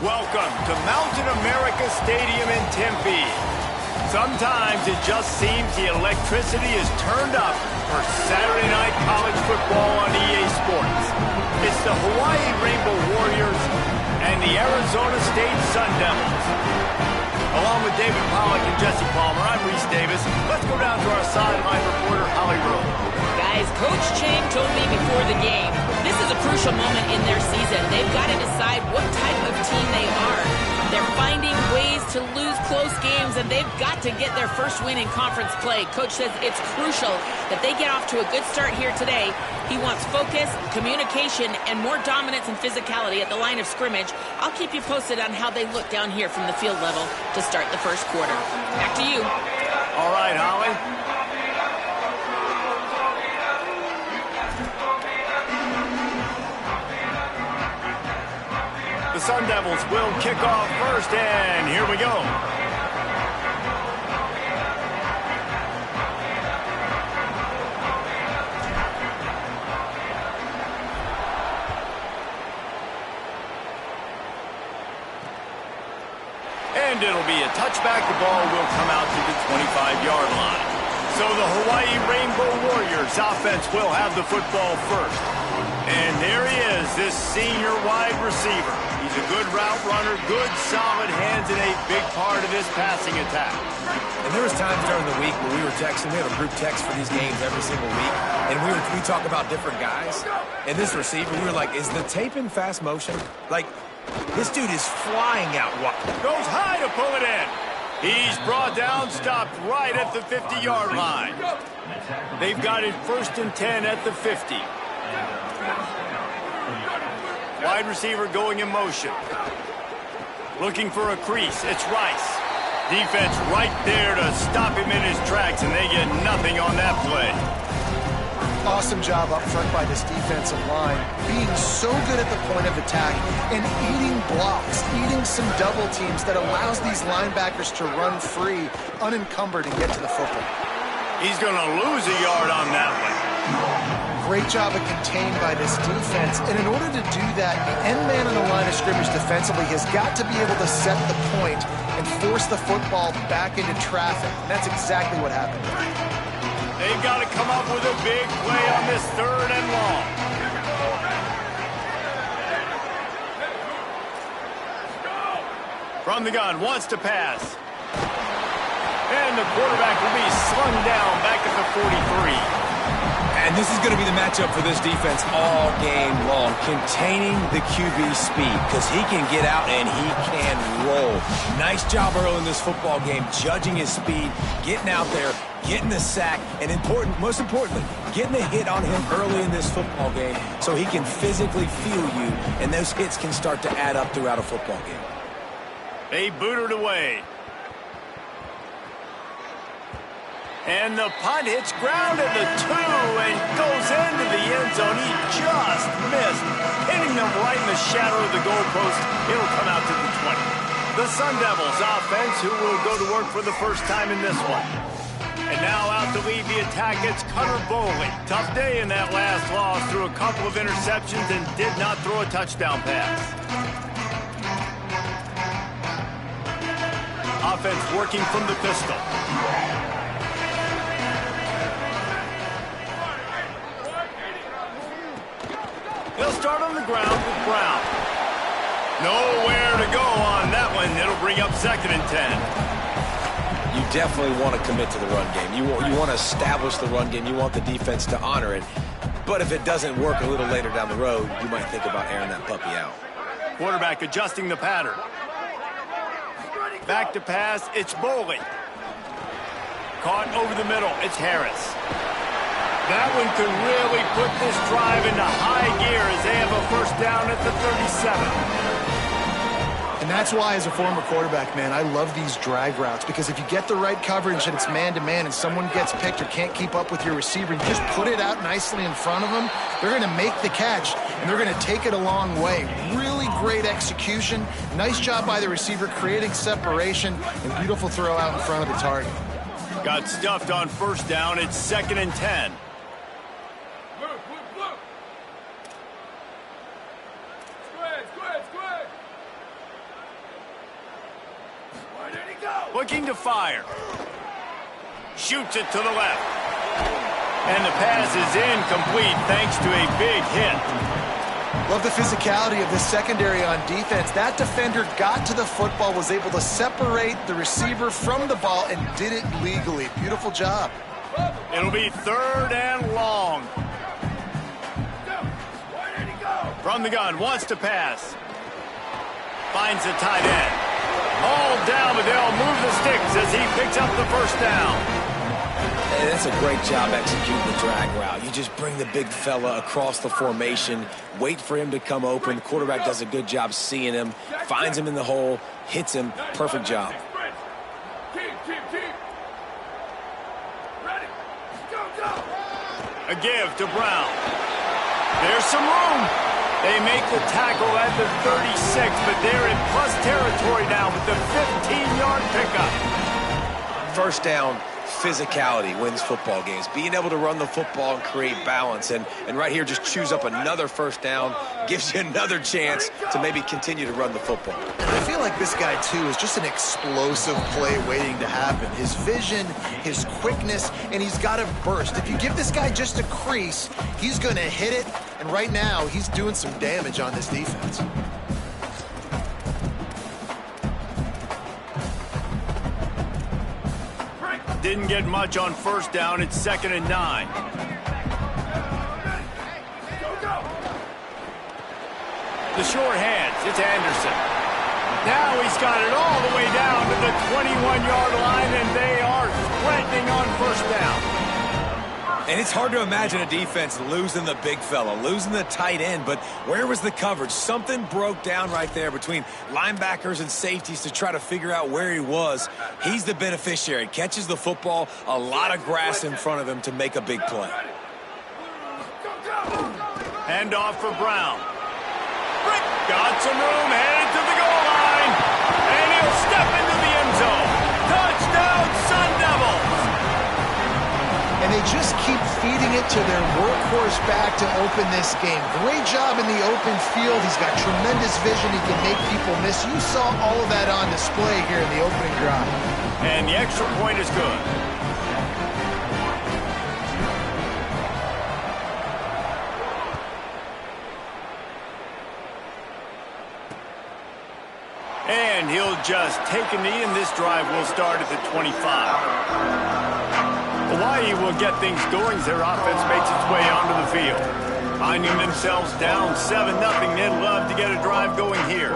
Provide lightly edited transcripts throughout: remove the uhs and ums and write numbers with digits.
Welcome to Mountain America Stadium in Tempe. Sometimes it just seems the electricity is turned up for Saturday night college football on EA Sports. It's the Hawaii Rainbow Warriors and the Arizona State Sun Devils. Along with David Pollack and Jesse Palmer, I'm Reese Davis. Let's go down to our sideline reporter, Holly Rowe. Guys, Coach Chang told me before the game, this is a crucial moment in their season. They've got to decide what type of team they are. They're finding ways to lose close games, and they've got to get their first win in conference play. Coach says it's crucial that they get off to a good start here today. He wants focus, communication, and more dominance and physicality at the line of scrimmage. I'll keep you posted on how they look down here from the field level to start the first quarter. Back to you. All right, Holly. The Sun Devils will kick off first, and here we go. And it'll be a touchback. The ball will come out to the 25-yard line. So the Hawaii Rainbow Warriors offense will have the football first. And there he is, this senior wide receiver. He's a good route runner, good solid hands, and a big part of this passing attack. And there was times during the week where we were texting. We have a group text for these games every single week. And we talk about different guys. And this receiver, we were like, is the tape in fast motion? Like, this dude is flying out wide. Goes high to pull it in. He's brought down, stopped right at the 50-yard line. They've got it 1st and 10 at the 50. Wide receiver going in motion. Looking for a crease. It's Rice. Defense right there to stop him in his tracks, and they get nothing on that play. Awesome job up front by this defensive line, being so good at the point of attack and eating blocks, eating some double teams that allows these linebackers to run free, unencumbered, and get to the football. He's going to lose a yard on that one. Great job of contained by this defense, and in order to do that, the end man on the line of scrimmage defensively has got to be able to set the point and force the football back into traffic, and that's exactly what happened. They've got to come up with a big play on this 3rd and long. From the gun, wants to pass. And the quarterback will be slung down back at the 43. And this is going to be the matchup for this defense all game long, containing the QB speed, because he can get out and he can roll. Nice job early in this football game, judging his speed, getting out there, getting the sack, and most importantly, getting a hit on him early in this football game so he can physically feel you, and those hits can start to add up throughout a football game. They boot it away. And the punt hits ground at the 2 and goes into the end zone. He just missed, hitting them right in the shadow of the goalpost. It'll come out to the 20. The Sun Devils offense, who will go to work for the first time in this one. And now out to lead the attack, it's Cutter Boley. Tough day in that last loss, threw a couple of interceptions and did not throw a touchdown pass. Offense working from the pistol. They'll start on the ground with Brown. Nowhere to go on that one. It'll bring up 2nd and 10. You definitely want to commit to the run game. You want to establish the run game. You want the defense to honor it. But if it doesn't work a little later down the road, you might think about airing that puppy out. Quarterback adjusting the pattern. Back to pass, it's Boley. Caught over the middle, it's Harris. That one could really put this drive into high gear as they have a 1st down at the 37. And that's why, as a former quarterback, man, I love these drag routes, because if you get the right coverage and it's man-to-man and someone gets picked or can't keep up with your receiver, you just put it out nicely in front of them, they're going to make the catch, and they're going to take it a long way. Really great execution. Nice job by the receiver creating separation, and beautiful throw out in front of the target. Got stuffed on 1st down. It's 2nd and 10. Looking to fire. Shoots it to the left. And the pass is incomplete thanks to a big hit. Love the physicality of the secondary on defense. That defender got to the football, was able to separate the receiver from the ball, and did it legally. Beautiful job. It'll be 3rd and long. From the gun, wants to pass. Finds the tight end. All down, but they'll move the sticks as he picks up the first down. And that's a great job executing the drag route. You just bring the big fella across the formation, wait for him to come open. The quarterback does a good job seeing him, finds him in the hole, hits him. Perfect job. A give to Brown. There's some room. They make the tackle at the 36, but they're in plus territory now with the 15-yard pickup. First down, physicality wins football games. Being able to run the football and create balance. And right here, just choose up another first down, gives you another chance to maybe continue to run the football. I feel like this guy, too, is just an explosive play waiting to happen. His vision, his quickness, and he's got a burst. If you give this guy just a crease, he's going to hit it. And right now, he's doing some damage on this defense. Didn't get much on first down. It's 2nd and 9. The short hands. It's Anderson. Now he's got it all the way down to the 21-yard line, and they are threatening on first down. And it's hard to imagine a defense losing the big fella, losing the tight end, but where was the coverage? Something broke down right there between linebackers and safeties to try to figure out where he was. He's the beneficiary. Catches the football, a lot of grass in front of him to make a big play. Hand off for Brown. Got some room, headed to the goal line, and he'll step into the end zone. Touchdown, Sun Devils! And they just keep feeding it to their workhorse back to open this game. Great job in the open field. He's got tremendous vision. He can make people miss. You saw all of that on display here in the opening drive. And the extra point is good. And he'll just take a knee, and this drive will start at the 25. Hawaii will get things going as their offense makes its way onto the field. Finding themselves down 7-0, they'd love to get a drive going here.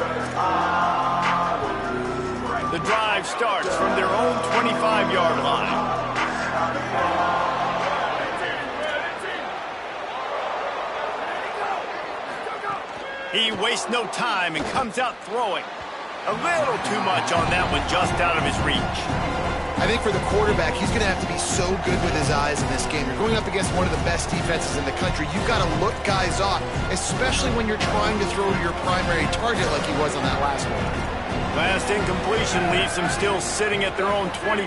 The drive starts from their own 25-yard line. He wastes no time and comes out throwing. A little too much on that one, just out of his reach. I think for the quarterback, he's going to have to be so good with his eyes in this game. You're going up against one of the best defenses in the country. You've got to look guys off, especially when you're trying to throw to your primary target like he was on that last one. Last incompletion leaves them still sitting at their own 25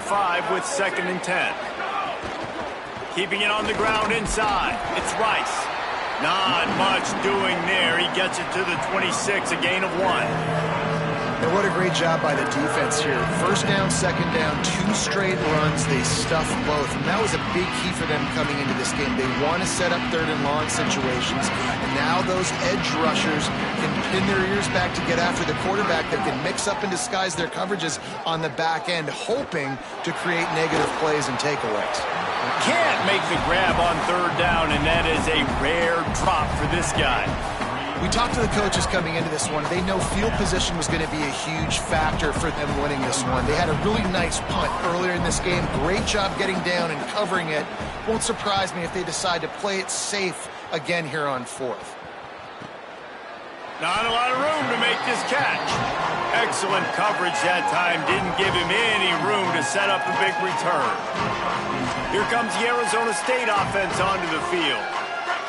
with 2nd and 10. Keeping it on the ground inside. It's Rice. Not much doing there. He gets it to the 26, a gain of 1. And what a great job by the defense here. First down, second down, 2 straight runs. They stuffed both. And that was a big key for them coming into this game. They want to set up 3rd and long situations. And now those edge rushers can pin their ears back to get after the quarterback. They can mix up and disguise their coverages on the back end, hoping to create negative plays and takeaways. Can't make the grab on 3rd down, and that is a rare drop for this guy. We talked to the coaches coming into this one. They know field position was going to be a huge factor for them winning this one. They had a really nice punt earlier in this game. Great job getting down and covering it. Won't surprise me if they decide to play it safe again here on 4th. Not a lot of room to make this catch. Excellent coverage that time. Didn't give him any room to set up a big return. Here comes the Arizona State offense onto the field.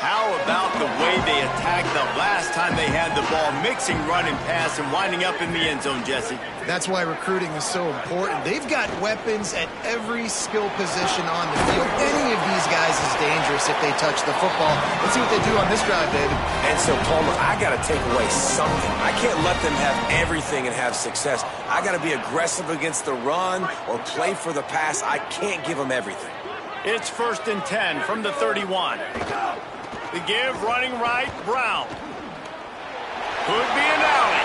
How about the way they attacked the last time they had the ball, mixing run and pass and winding up in the end zone, Jesse? That's why recruiting is so important. They've got weapons at every skill position on the field. Any of these guys is dangerous if they touch the football. Let's see what they do on this drive, David. And so, Palmer, I got to take away something. I can't let them have everything and have success. I got to be aggressive against the run or play for the pass. I can't give them everything. It's 1st and 10 from the 31. The give, running right, Brown. Could be an alley.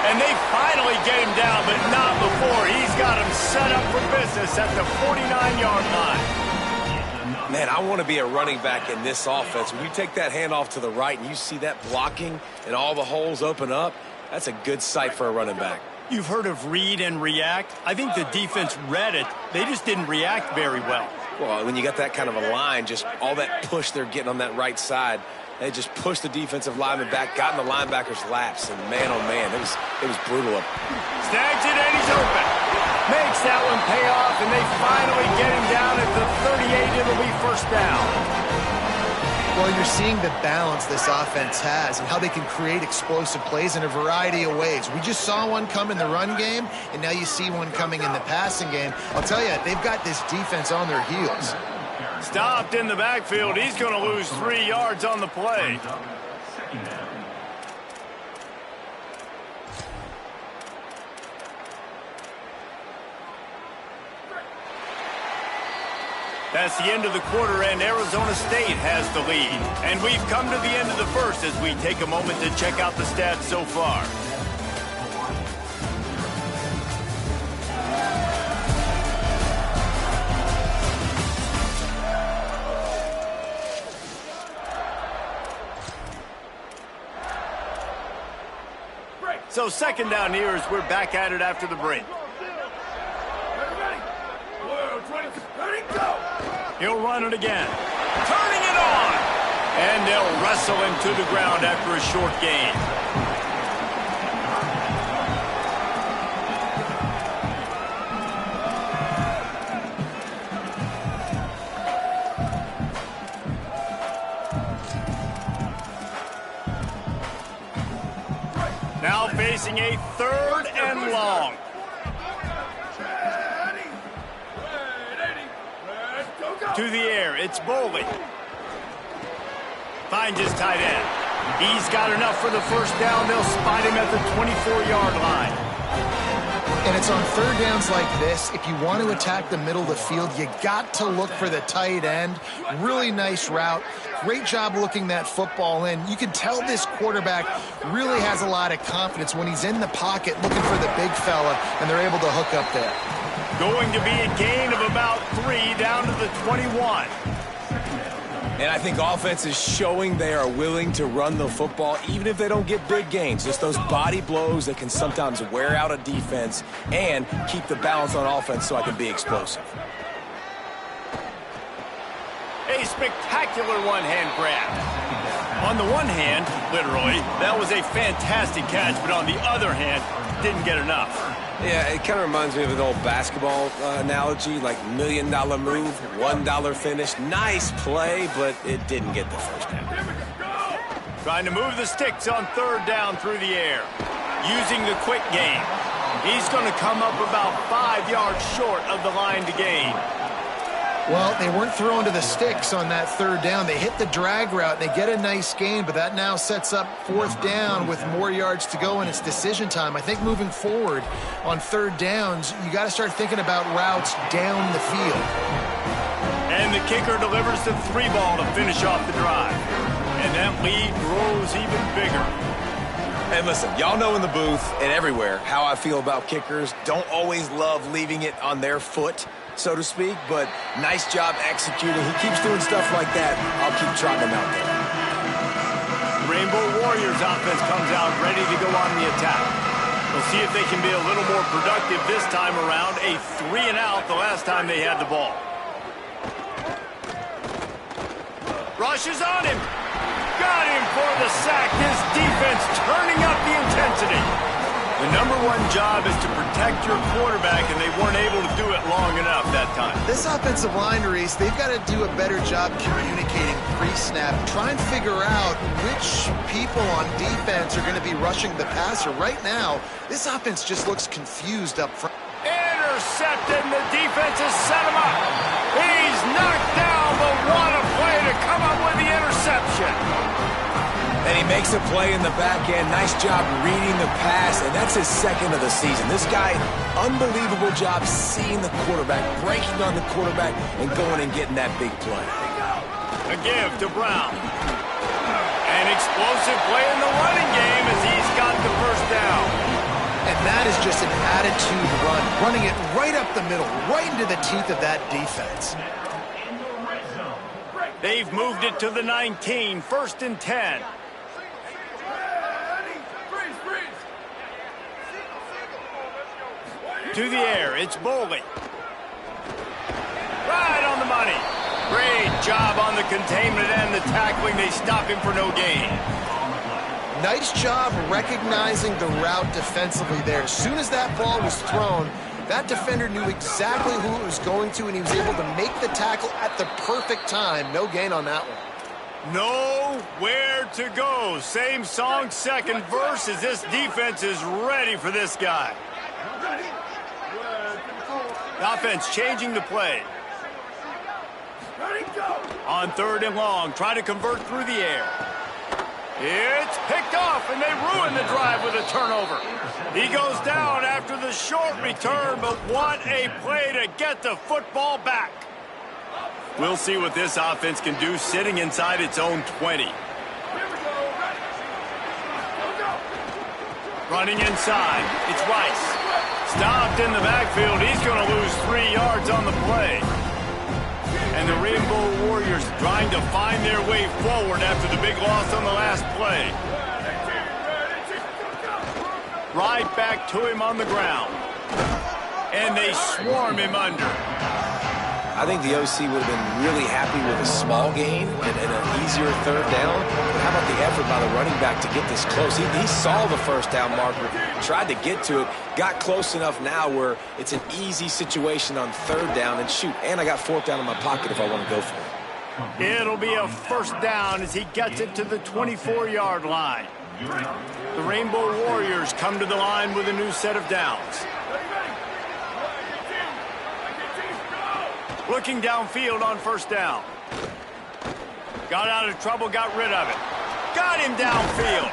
And they finally get him down, but not before. He's got him set up for business at the 49-yard line. Man, I want to be a running back in this offense. When you take that handoff to the right and you see that blocking and all the holes open up, that's a good sight for a running back. You've heard of read and react. I think the defense read it. They just didn't react very well. Well, when you got that kind of a line, just all that push they're getting on that right side, they just pushed the defensive lineman back, got in the linebacker's laps, and man, oh man, it was brutal. Snags it, and he's open. Makes that one pay off, and they finally get him down at the 38. It'll be 1st down. Well, you're seeing the balance this offense has and how they can create explosive plays in a variety of ways. We just saw one come in the run game, and now you see one coming in the passing game. I'll tell you, they've got this defense on their heels. Stopped in the backfield. He's going to lose 3 yards on the play. That's the end of the quarter, and Arizona State has the lead. And we've come to the end of the first as we take a moment to check out the stats so far. So 2nd down here as we're back at it after the break. He'll run it again. Turning it on. And they'll wrestle him to the ground after a short gain. Now facing a 3rd and long. To the air, it's Boley. Finds his tight end. He's got enough for the 1st down. They'll spot him at the 24-yard line. And it's on 3rd downs like this. If you want to attack the middle of the field, you got to look for the tight end. Really nice route. Great job looking that football in. You can tell this quarterback really has a lot of confidence when he's in the pocket looking for the big fella, and they're able to hook up there. Going to be a gain of about 3 down to the 21. And I think offense is showing they are willing to run the football, even if they don't get big gains. Just those body blows that can sometimes wear out a defense and keep the balance on offense so I can be explosive. A spectacular one-hand grab. On the one hand, literally, that was a fantastic catch, but on the other hand, didn't get enough. Yeah, it kind of reminds me of an old basketball analogy, like $1 million move, $1 finish. Nice play, but it didn't get the 1st down. Trying to move the sticks on 3rd down through the air. Using the quick game. He's going to come up about 5 yards short of the line to gain. Well, they weren't throwing to the sticks on that 3rd down. They hit the drag route. They get a nice gain, but that now sets up 4th down with more yards to go, and it's decision time. I think moving forward on 3rd downs, you got to start thinking about routes down the field. And the kicker delivers the 3-ball to finish off the drive. And that lead grows even bigger. And listen, y'all know in the booth and everywhere how I feel about kickers. Don't always love leaving it on their foot, so to speak, but nice job executing. He keeps doing stuff like that. I'll keep trotting him out there. Rainbow Warriors offense comes out ready to go on the attack. We'll see if they can be a little more productive this time around. A 3-and-out the last time they had the ball. Rushes on him. Got him for the sack. This defense turning up the intensity. The #1 job is to protect your quarterback, and they weren't able to do it long enough that time. This offensive line, Reese, they've got to do a better job communicating pre-snap. Try and figure out which people on defense are going to be rushing the passer. Right now, this offense just looks confused up front. Intercepted, and the defense has set him up. He's knocked down, but what a play to come up with the interception. And he makes a play in the back end. Nice job reading the pass, and that's his second of the season. This guy, unbelievable job seeing the quarterback, breaking on the quarterback, and going and getting that big play. A give to Brown. An explosive play in the running game as he's got the first down. And that is just an attitude run, running it right up the middle, right into the teeth of that defense. They've moved it to the 19, 1st and 10. To the air, it's Boley. Right on the money. Great job on the containment and the tackling. They stop him for no gain. Nice job recognizing the route defensively there. As soon as that ball was thrown, that defender knew exactly who it was going to, and he was able to make the tackle at the perfect time. No gain on that one. Nowhere to go. Same song, second verse, as this defense is ready for this guy. The offense changing the play. On 3rd and long, trying to convert through the air. It's picked off, and they ruin the drive with a turnover. He goes down after the short return, but what a play to get the football back. We'll see what this offense can do sitting inside its own 20. Running inside, it's Rice. Stopped in the backfield. He's going to lose 3 yards on the play. And the Rainbow Warriors trying to find their way forward after the big loss on the last play. Right back to him on the ground. And they swarm him under. I think the OC would have been really happy with a small gain and an easier 3rd down. But how about the effort by the running back to get this close? He saw the first down marker, tried to get to it, got close enough now where it's an easy situation on 3rd down. And shoot, and I got 4th down in my pocket if I want to go for it. It'll be a 1st down as he gets it to the 24-yard line. The Rainbow Warriors come to the line with a new set of downs. Looking downfield on 1st down. Got out of trouble, got rid of it. Got him downfield.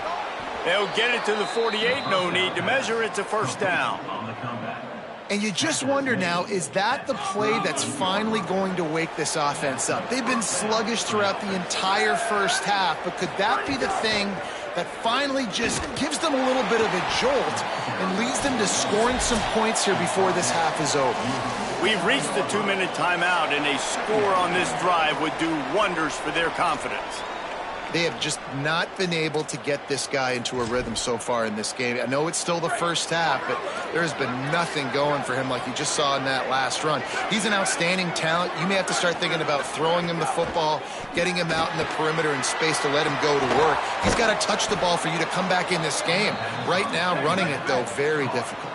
They'll get it to the 48. No need to measure. It's a 1st down. And you just wonder now, is that the play that's finally going to wake this offense up? They've been sluggish throughout the entire first half, but could that be the thing that finally just gives them a little bit of a jolt and leads them to scoring some points here before this half is over? We've reached the 2-minute timeout, and a score on this drive would do wonders for their confidence. They have just not been able to get this guy into a rhythm so far in this game. I know it's still the first half, but there has been nothing going for him like you just saw in that last run. He's an outstanding talent. You may have to start thinking about throwing him the football, getting him out in the perimeter in space to let him go to work. He's got to touch the ball for you to come back in this game. Right now, running it, though, very difficult.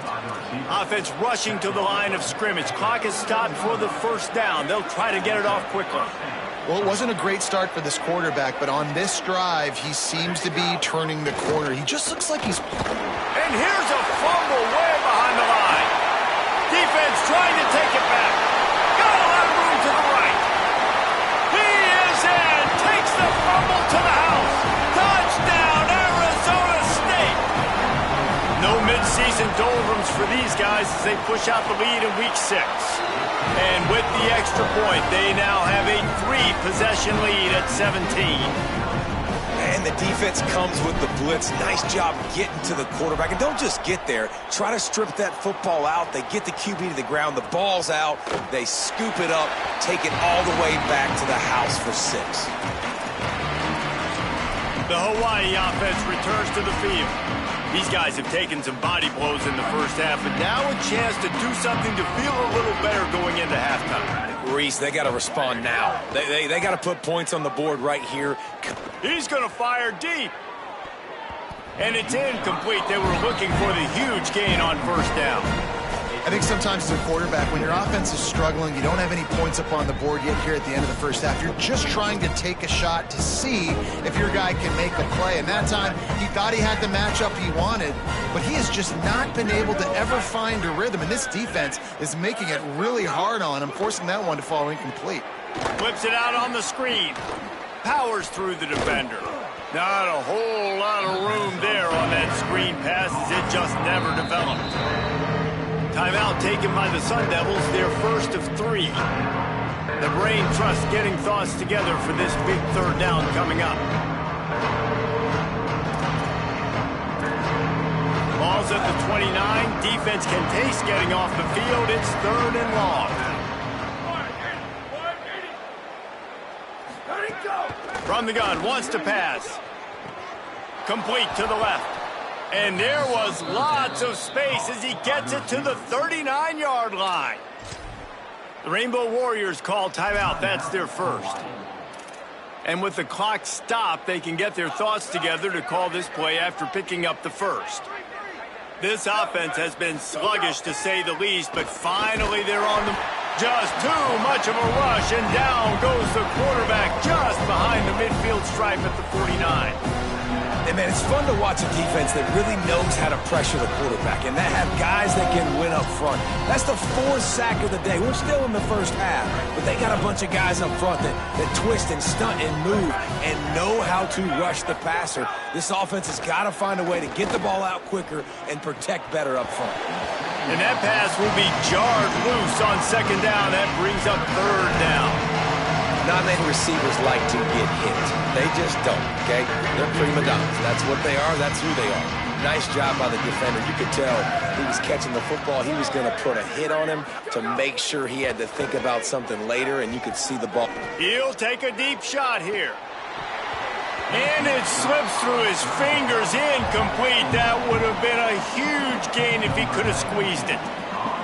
Offense rushing to the line of scrimmage. Clock is stopped for the 1st down. They'll try to get it off quickly. Well, it wasn't a great start for this quarterback, but on this drive, he seems to be turning the corner. He just looks like he's... And here's a fumble way behind the line. Defense trying to take it back. Got a lot of room to the right. He is in. Takes the fumble to the house. Touchdown, Arizona State. No midseason doldrums for these guys as they push out the lead in Week 6. And with the extra point, they now have a 3-possession lead at 17. And the defense comes with the blitz. Nice job getting to the quarterback. And don't just get there. Try to strip that football out. They get the QB to the ground. The ball's out. They scoop it up, take it all the way back to the house for 6. The Hawaii offense returns to the field. These guys have taken some body blows in the first half, but now a chance to do something to feel a little better going into halftime. Reese, they got to respond now. They got to put points on the board right here. He's going to fire deep. And it's incomplete. They were looking for the huge gain on first down. I think sometimes as a quarterback, when your offense is struggling, you don't have any points up on the board yet here at the end of the first half. You're just trying to take a shot to see if your guy can make a play. And that time, he thought he had the matchup he wanted, but he has just not been able to ever find a rhythm. And this defense is making it really hard on him, forcing that one to fall incomplete. Flips it out on the screen. Powers through the defender. Not a whole lot of room there on that screen pass as it just never developed. Timeout taken by the Sun Devils, their first of 3. The brain trust getting thoughts together for this big third down coming up. Ball's at the 29. Defense can taste getting off the field. It's 3rd and long. From the gun, wants to pass. Complete to the left. And there was lots of space as he gets it to the 39-yard line. The Rainbow Warriors call timeout. That's their first. And with the clock stopped, they can get their thoughts together to call this play after picking up the first. This offense has been sluggish to say the least, but finally they're on the... Just too much of a rush, and down goes the quarterback just behind the midfield stripe at the 49. And, man, it's fun to watch a defense that really knows how to pressure the quarterback and that have guys that can win up front. That's the 4th sack of the day. We're still in the first half, but they got a bunch of guys up front that twist and stunt and move and know how to rush the passer. This offense has got to find a way to get the ball out quicker and protect better up front. And that pass will be jarred loose on 2nd down. That brings up 3rd down. Not many receivers like to get hit. They just don't, okay? They're prima donnas. That's what they are. That's who they are. Nice job by the defender. You could tell he was catching the football. He was going to put a hit on him to make sure he had to think about something later, and you could see the ball. He'll take a deep shot here. And it slips through his fingers, incomplete. That would have been a huge gain if he could have squeezed it.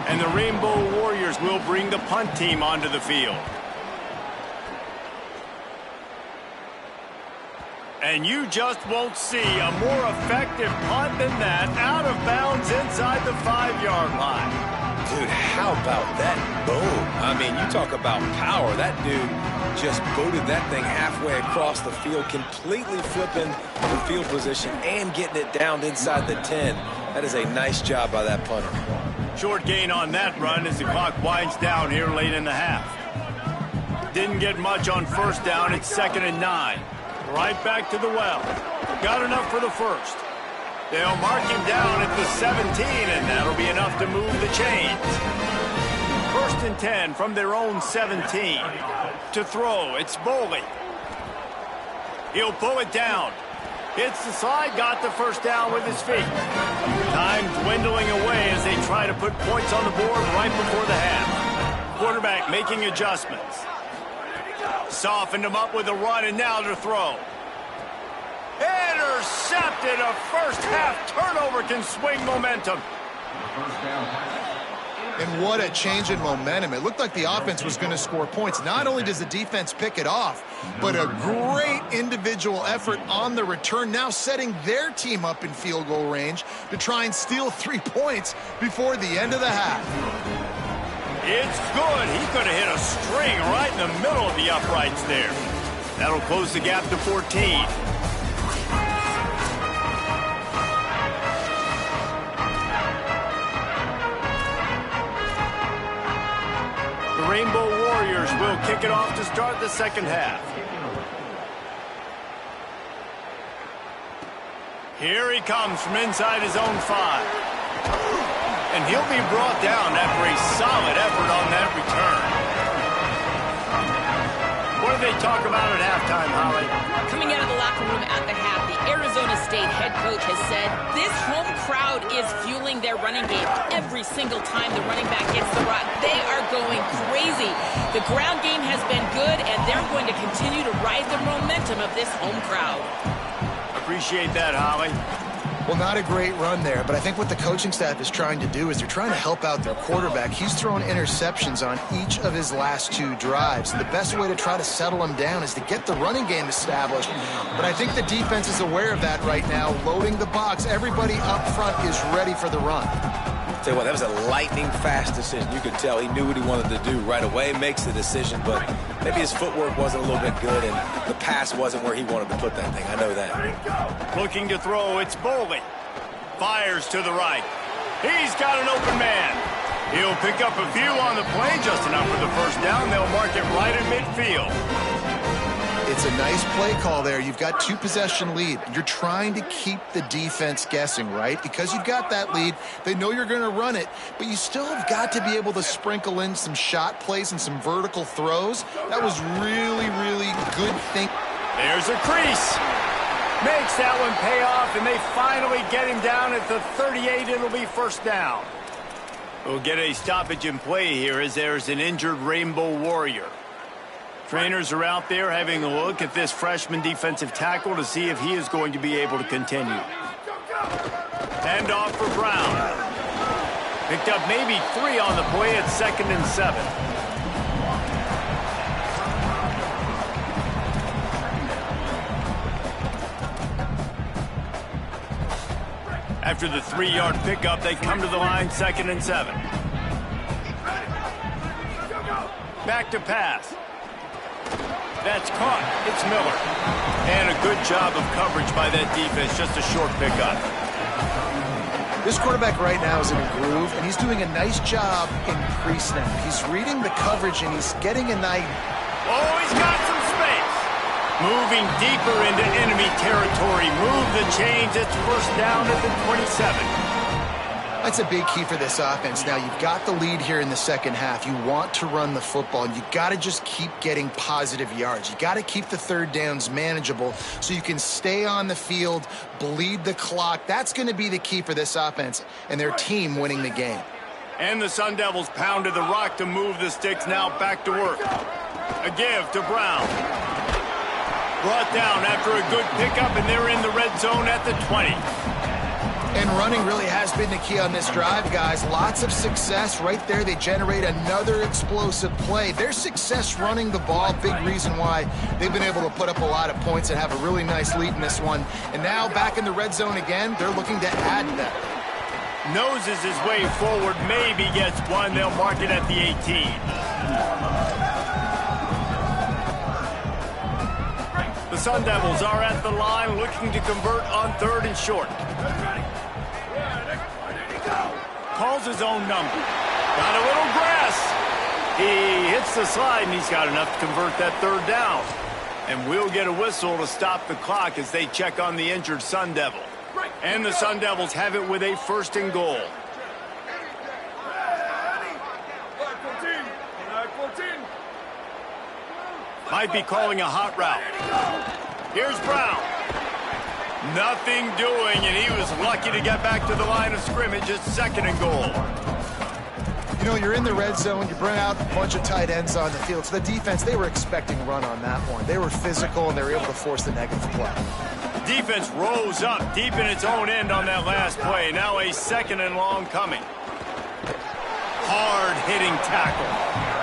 And the Rainbow Warriors will bring the punt team onto the field. And you just won't see a more effective punt than that, out of bounds inside the 5-yard line. Dude, how about that boom? I mean, you talk about power. That dude just booted that thing halfway across the field, completely flipping the field position and getting it down inside the 10. That is a nice job by that punter. Short gain on that run as the clock winds down here late in the half. Didn't get much on first down. It's 2nd and 9. Right back to the well. Got enough for the first. They'll mark him down at the 17, and that'll be enough to move the chains. 1st and 10 from their own 17. To throw, it's Boley. He'll pull it down. Hits the slide, got the first down with his feet. Time dwindling away as they try to put points on the board right before the half. Quarterback making adjustments. Softened him up with a run, and now to throw. Intercepted. A first half turnover can swing momentum. And what a change in momentum. It looked like the offense was going to score points. Not only does the defense pick it off, but a great individual effort on the return, now setting their team up in field goal range to try and steal 3 points before the end of the half. It's good. He could have hit a string right in the middle of the uprights there. That'll close the gap to 14. The Rainbow Warriors will kick it off to start the second half. Here he comes from inside his own 5. And he'll be brought down after a solid effort on that return. What do they talk about at halftime, Holly? Coming out of the locker room at the half, the Arizona State head coach has said this home crowd is fueling their running game. Every single time the running back hits the rock, they are going crazy. The ground game has been good, and they're going to continue to ride the momentum of this home crowd. Appreciate that, Holly. Well, not a great run there, but I think what the coaching staff is trying to do is they're trying to help out their quarterback. He's thrown interceptions on each of his last 2 drives. And the best way to try to settle him down is to get the running game established. But I think the defense is aware of that right now, loading the box. Everybody up front is ready for the run. Tell you what, that was a lightning-fast decision. You could tell he knew what he wanted to do right away, makes the decision, but maybe his footwork wasn't a little bit good, and the pass wasn't where he wanted to put that thing. I know that. Looking to throw, it's Boley. Fires to the right. He's got an open man. He'll pick up a few on the play, just enough for the first down. They'll mark it right in midfield. It's a nice play call there. You've got 2-possession lead. You're trying to keep the defense guessing, right? Because you've got that lead. They know you're going to run it, but you still have got to be able to sprinkle in some shot plays and some vertical throws. That was really, really good thing. There's a crease. Makes that one pay off, and they finally get him down at the 38. It'll be first down. We'll get a stoppage in play here as there's an injured Rainbow Warrior. Trainers are out there having a look at this freshman defensive tackle to see if he is going to be able to continue. Hand off for Brown. Picked up maybe 3 on the play at 2nd and 7. After the 3-yard pickup, they come to the line, 2nd and 7. Back to pass. That's caught. It's Miller. And a good job of coverage by that defense. Just a short pickup. This quarterback right now is in a groove, and he's doing a nice job in pre-snap. He's reading the coverage, and he's getting a nice... Oh, he's got some space. Moving deeper into enemy territory. Move the chains. It's first down at the 27. That's a big key for this offense. Now, you've got the lead here in the second half. You want to run the football, and you've got to just keep getting positive yards. You've got to keep the third downs manageable so you can stay on the field, bleed the clock. That's going to be the key for this offense and their team winning the game. And the Sun Devils pounded the rock to move the sticks. Now back to work. A give to Brown. Brought down after a good pickup, and they're in the red zone at the 20. And running really has been the key on this drive, guys. Lots of success right there. They generate another explosive play. Their success running the ball, big reason why they've been able to put up a lot of points and have a really nice lead in this one. And now back in the red zone again, they're looking to add that. Noses his way forward, maybe gets one. They'll mark it at the 18. The Sun Devils are at the line looking to convert on 3rd and short. Calls his own number. Got a little grass. He hits the slide, and he's got enough to convert that 3rd down. And we'll get a whistle to stop the clock as they check on the injured Sun Devil. And the Sun Devils have it with a 1st and goal. Might be calling a hot route. Here's Brown. Nothing doing, and he was lucky to get back to the line of scrimmage. It's 2nd and goal. You know, you're in the red zone. You bring out a bunch of tight ends on the field. So the defense, they were expecting a run on that one. They were physical, and they were able to force the negative play. Defense rose up deep in its own end on that last play. Now a 2nd and long coming. Hard-hitting tackle.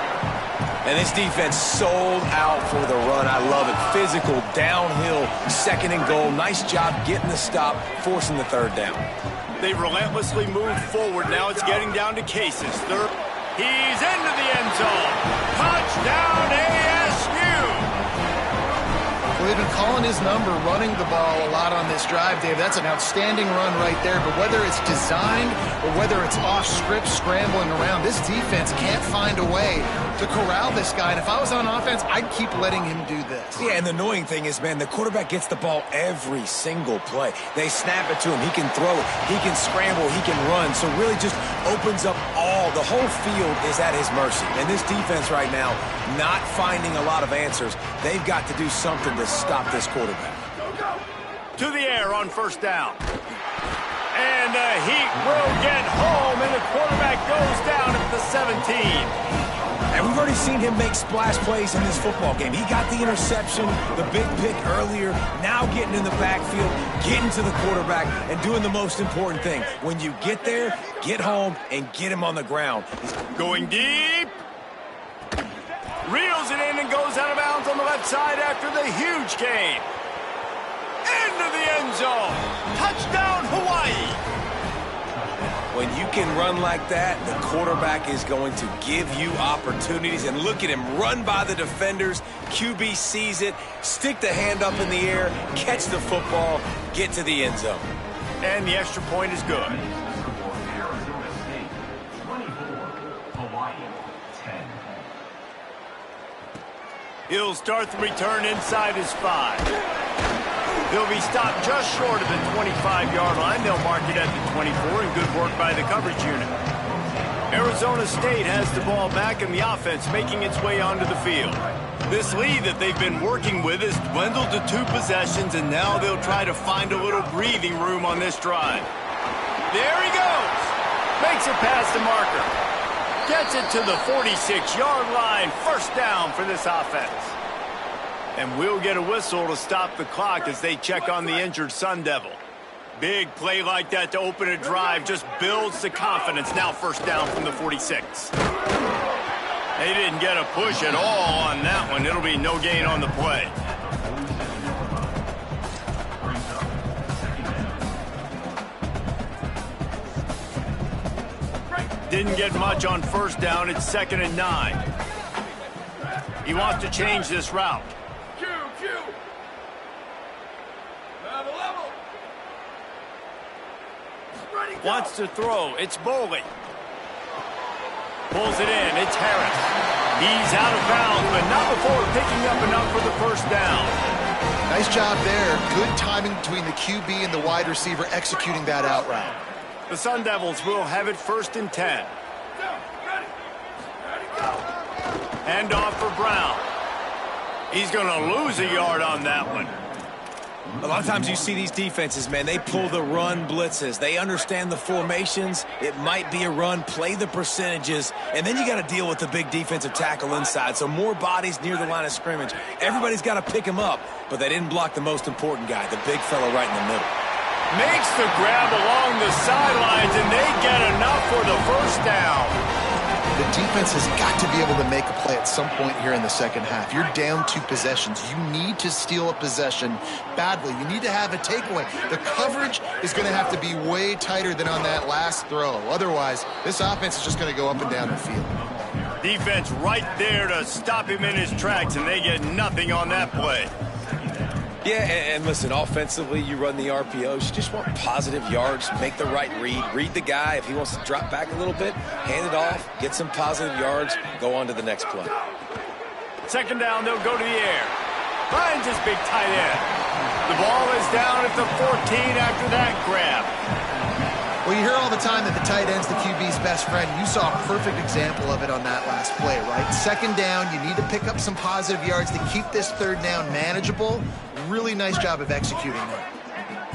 And this defense sold out for the run. I love it. Physical, downhill, 2nd and goal. Nice job getting the stop, forcing the 3rd down. They relentlessly moved forward. Now it's getting down to Cases. Third. He's into the end zone. Touchdown, ASU! Well, they've been calling his number, running the ball a lot on this drive, Dave. That's an outstanding run right there. But whether it's designed or whether it's off script, scrambling around, this defense can't find a way to corral this guy. And if I was on offense, I'd keep letting him do this. Yeah, and the annoying thing is, man, the quarterback gets the ball every single play. They snap it to him. He can throw it. He can scramble. He can run. So really just opens up the whole field is at his mercy. And this defense right now, not finding a lot of answers. They've got to do something to stop this quarterback. To the air on 1st down. And the Heat will get home, and the quarterback goes down at the 17. And And you've already seen him make splash plays in this football game. He got the interception, the big pick earlier, now getting in the backfield, getting to the quarterback, and doing the most important thing. When you get there, get home and get him on the ground. He's going deep. Reels it in and goes out of bounds on the left side after the huge gain. Into the end zone. Touchdown, Hawaii. When you can run like that, the quarterback is going to give you opportunities. And look at him run by the defenders. QB sees it, stick the hand up in the air, catch the football, get to the end zone. And the extra point is good. He'll start the return inside his 5. He'll be stopped just short of the 25-yard line. They'll mark it at the 24, and good work by the coverage unit. Arizona State has the ball back, and the offense making its way onto the field. This lead that they've been working with has dwindled to 2 possessions, and now they'll try to find a little breathing room on this drive. There he goes. Makes it past the marker. Gets it to the 46-yard line. First down for this offense. And we'll get a whistle to stop the clock as they check on the injured Sun Devil. Big play like that to open a drive just builds the confidence. Now first down from the 46. They didn't get a push at all on that one. It'll be no gain on the play. Didn't get much on first down. It's 2nd and 9. He wants to change this route. Wants to throw. It's Boley. Pulls it in. It's Harris. He's out of bounds, but not before picking up enough for the first down. Nice job there. Good timing between the QB and the wide receiver executing that out route. The Sun Devils will have it 1st and 10. Hand off for Brown. He's going to lose a yard on that one. A lot of times you see these defenses, man, they pull the run blitzes. They understand the formations. It might be a run, play the percentages, and then you got to deal with the big defensive tackle inside. So more bodies near the line of scrimmage. Everybody's got to pick him up, but they didn't block the most important guy, the big fella right in the middle. Makes the grab along the sidelines, and they get enough for the first down. The defense has got to be able to make a play at some point here in the second half. You're down 2 possessions. You need to steal a possession badly. You need to have a takeaway. The coverage is going to have to be way tighter than on that last throw. Otherwise, this offense is just going to go up and down the field. Defense right there to stop him in his tracks, and they get nothing on that play. Yeah, and listen, offensively, you run the RPOs. You just want positive yards, make the right read the guy. If he wants to drop back a little bit, hand it off, get some positive yards, go on to the next play. 2nd down, they'll go to the air. Finds his big tight end. The ball is down at the 14 after that grab. Well, you hear all the time that the tight end's the QB's best friend. You saw a perfect example of it on that last play, right? 2nd down, you need to pick up some positive yards to keep this 3rd down manageable. Really nice job of executing that.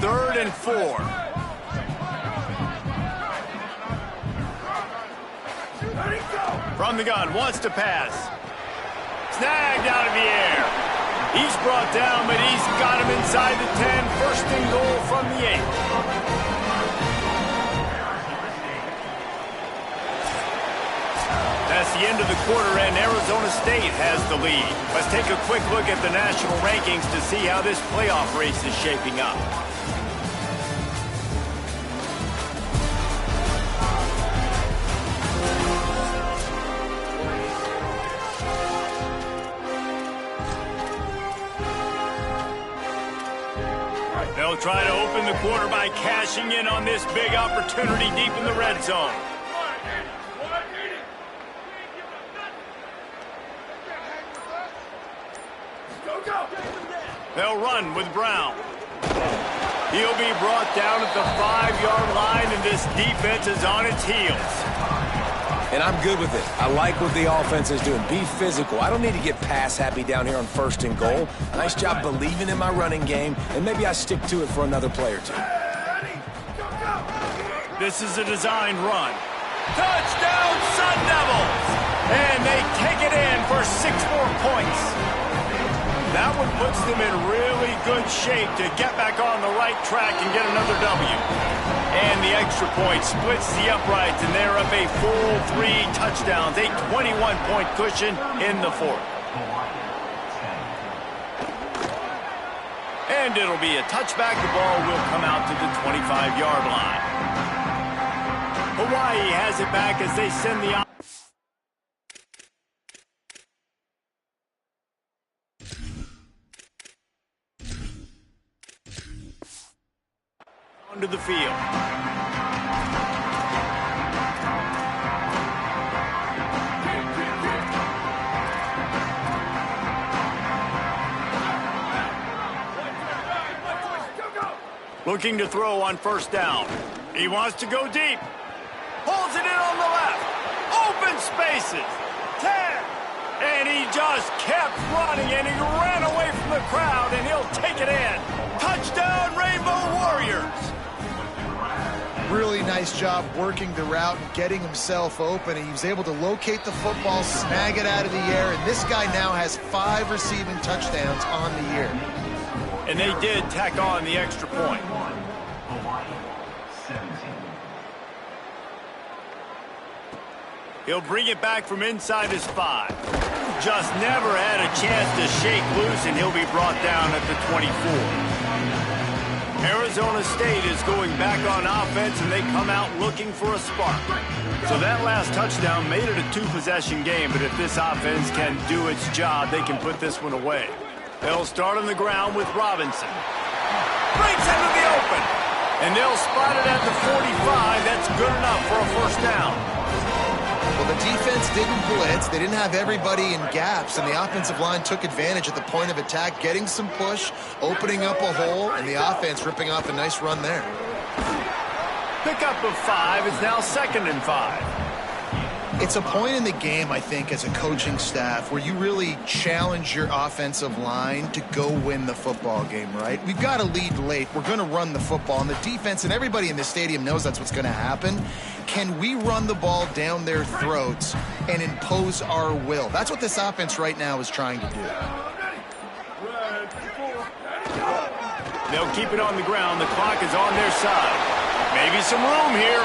3rd and 4. From the gun, wants to pass. Snagged out of the air. He's brought down, but he's got him inside the 10. 1st and goal from the 8. That's the end of the quarter, and Arizona State has the lead. Let's take a quick look at the national rankings to see how this playoff race is shaping up. They'll try to open the quarter by cashing in on this big opportunity deep in the red zone. They'll run with Brown. He'll be brought down at the 5-yard line, and this defense is on its heels. And I'm good with it. I like what the offense is doing. Be physical. I don't need to get pass happy down here on 1st and goal. Nice job believing in my running game, and maybe I stick to it for another play or 2. This is a design run. Touchdown, Sun Devils! And they take it in for 6 more points. That one puts them in really good shape to get back on the right track and get another W. And the extra point splits the uprights, and they're up a full 3 touchdowns, a 21-point cushion in the fourth. And it'll be a touchback. The ball will come out to the 25-yard line. Hawaii has it back as they send the onto the field. Looking to throw on first down. He wants to go deep. Pulls it in on the left. Open spaces. 10. And he just kept running, and he ran away from the crowd, and he'll take it in. Touchdown, Rainbow Warriors. Really nice job working the route and getting himself open. He was able to locate the football, snag it out of the air, and this guy now has 5 receiving touchdowns on the year. And they did tack on the extra point. He'll bring it back from inside his 5. Just never had a chance to shake loose, and he'll be brought down at the 24. Arizona State is going back on offense, and they come out looking for a spark. So that last touchdown made it a 2-possession game, but if this offense can do its job, they can put this one away. They'll start on the ground with Robinson. Breaks into the open. And they'll spot it at the 45. That's good enough for a first down. Well, the defense didn't blitz. They didn't have everybody in gaps, and the offensive line took advantage at the point of attack, getting some push, opening up a hole, and the offense ripping off a nice run there. Pickup of 5 is now 2nd and 5. It's a point in the game, I think, as a coaching staff where you really challenge your offensive line to go win the football game, right? We've got to lead late. We're going to run the football, and the defense and everybody in the stadium knows that's what's going to happen. Can we run the ball down their throats and impose our will? That's what this offense right now is trying to do. They'll keep it on the ground. The clock is on their side. Maybe some room here.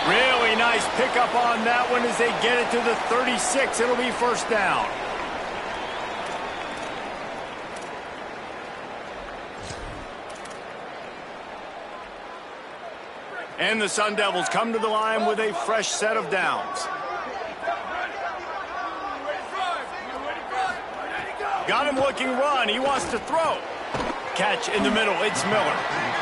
Really nice pickup on that one as they get it to the 36. It'll be first down. And the Sun Devils come to the line with a fresh set of downs. Got him looking run. He wants to throw. Catch in the middle. It's Miller.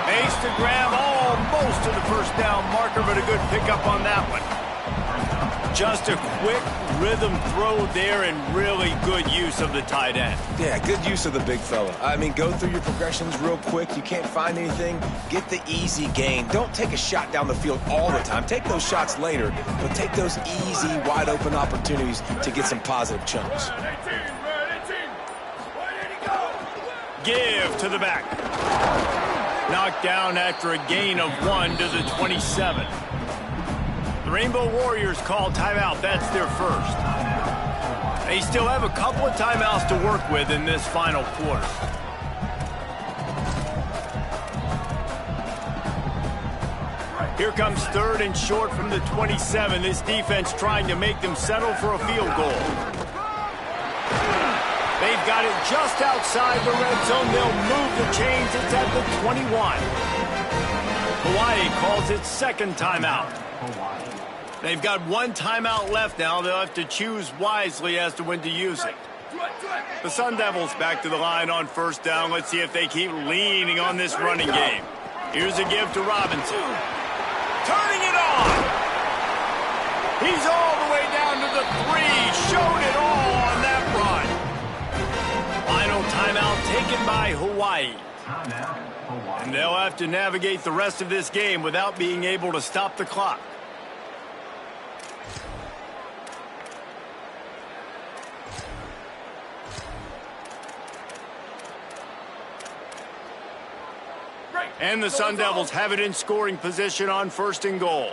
Makes the grab almost to the first down marker, but a good pickup on that one. Just a quick rhythm throw there and really good use of the tight end. Yeah, good use of the big fella. I mean, go through your progressions real quick. You can't find anything. Get the easy gain. Don't take a shot down the field all the time. Take those shots later, but take those easy, wide-open opportunities to get some positive chunks. Give to the back. Knocked down after a gain of 1 to the 27. The Rainbow Warriors call timeout. That's their first. They still have a couple of timeouts to work with in this final quarter. Here comes 3rd and short from the 27. This defense trying to make them settle for a field goal. They've got it just outside the red zone. They'll move the chains. It's at the 21. Hawaii calls it 2nd timeout. They've got 1 timeout left now. They'll have to choose wisely as to when to use it. The Sun Devils back to the line on first down. Let's see if they keep leaning on this running game. Here's a give to Robinson. Turning it on. He's all the way down to the 3. Showed it all on that run. Final timeout taken by Hawaii. And they'll have to navigate the rest of this game without being able to stop the clock. And the Sun Devils have it in scoring position on 1st and goal.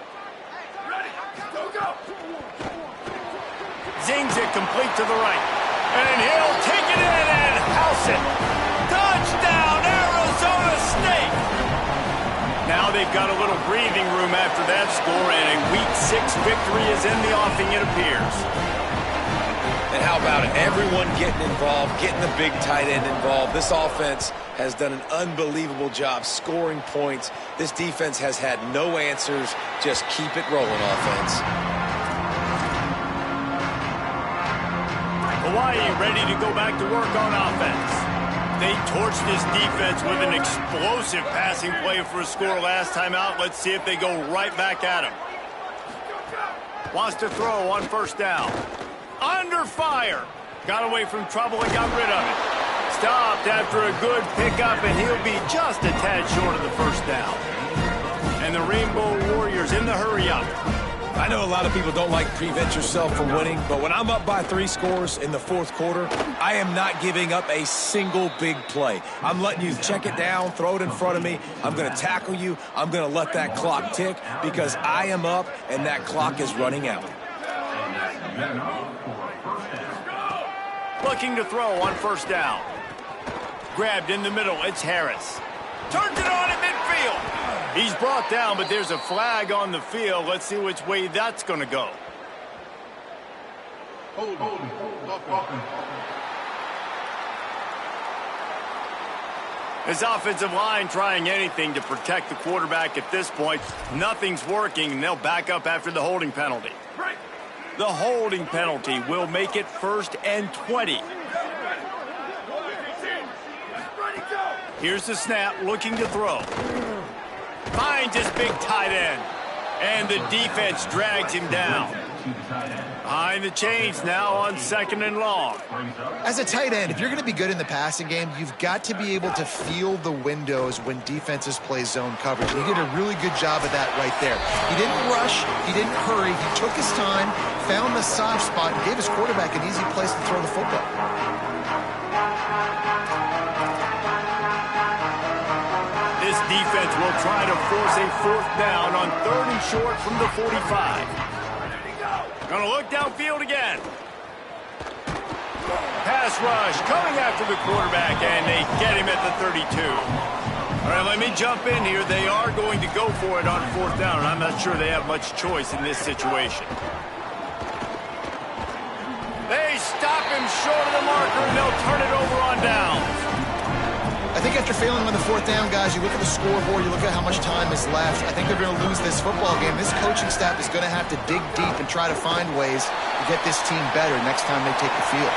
Zings it complete to the right. And he'll take it in and house it. Touchdown, Arizona State! Now they've got a little breathing room after that score, and a Week 6 victory is in the offing, it appears. And how about it? Everyone getting involved, getting the big tight end involved. This offense has done an unbelievable job scoring points. This defense has had no answers. Just keep it rolling, offense. Hawaii ready to go back to work on offense. They torched this defense with an explosive passing play for a score last time out. Let's see if they go right back at him. Wants to throw on first down. Under fire. Got away from trouble and got rid of it. Stopped after a good pickup, and he'll be just a tad short of the first down. And the Rainbow Warriors in the hurry-up. I know a lot of people don't like prevent yourself from winning, but when I'm up by 3 scores in the fourth quarter, I am not giving up a single big play. I'm letting you check it down, throw it in front of me. I'm going to tackle you. I'm going to let that clock tick because I am up and that clock is running out. Looking to throw on first down. Grabbed in the middle, it's Harris. Turns it on at midfield. He's brought down, but there's a flag on the field. Let's see which way that's going to go. His offensive line trying anything to protect the quarterback at this point. Nothing's working, and they'll back up after the holding penalty. The holding penalty will make it 1st and 20. Here's the snap, looking to throw. Finds his big tight end. And the defense drags him down. Behind the chains now on 2nd and long. As a tight end, if you're going to be good in the passing game, you've got to be able to feel the windows when defenses play zone coverage. And he did a really good job of that right there. He didn't rush. He didn't hurry. He took his time, found the soft spot, and gave his quarterback an easy place to throw the football. This defense will try to force a 4th down on 3rd and short from the 45. Gonna look downfield again. Pass rush coming after the quarterback, and they get him at the 32. All right, let me jump in here. They are going to go for it on 4th down, and I'm not sure they have much choice in this situation. They stop him short of the marker, and they'll turn it over on downs. I think after failing on the 4th down, guys, you look at the scoreboard, you look at how much time is left. I think they're going to lose this football game. This coaching staff is going to have to dig deep and try to find ways to get this team better next time they take the field.